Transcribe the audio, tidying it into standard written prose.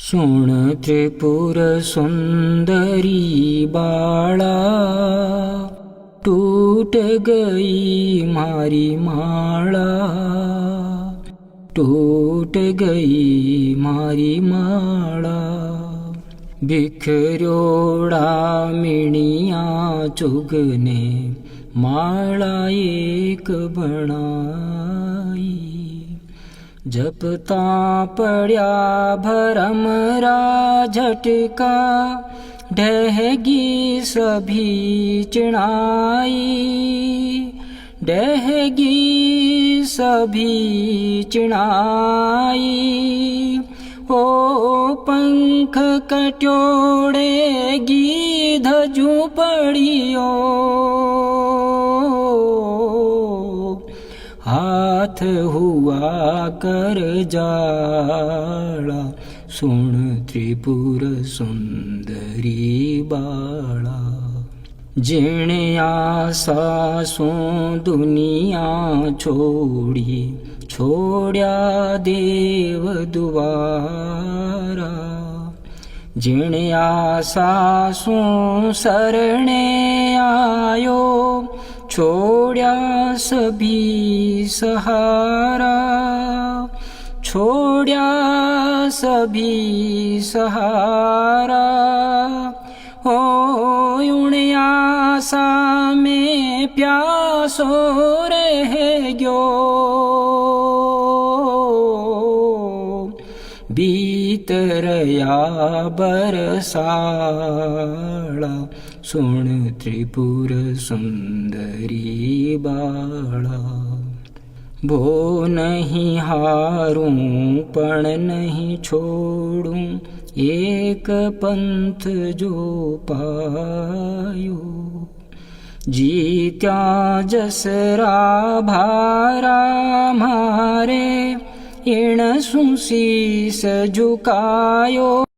सुण त्रिपुर सुंदरी बाळा, टूट गई मारी माळा, टूट गई मारी माळा। बिखरोड़ा मिणिया चुगने, माळा एक बनाई। जपता पड़ा भरमरा झटका, ढहगी सभी चिणाई, ढहगी सभी चिणाई। ओ पंख कट्योड़े गीध झूपड़ियो, हाथ हुआ कर जाला, सुन त्रिपुर सुंदरी बाळा। जिणे आसासों दुनिया छोड़ी, छोड़या देव दुआरा। जिणे आसासों सरणे आयो, छोड़या सभी सहारा, छोड़या सभी सहारा। हो उणे आशा में प्यासो रह गयो, बीत रया बरसाळा, सुण त्रिपुर सुंदरी बाळा। भो नहीं हारूं पण नहीं छोड़ूं, एक पंथ जो पायो। जीत्या जसरा भारा मारे, एण सुं शीस झुकायो।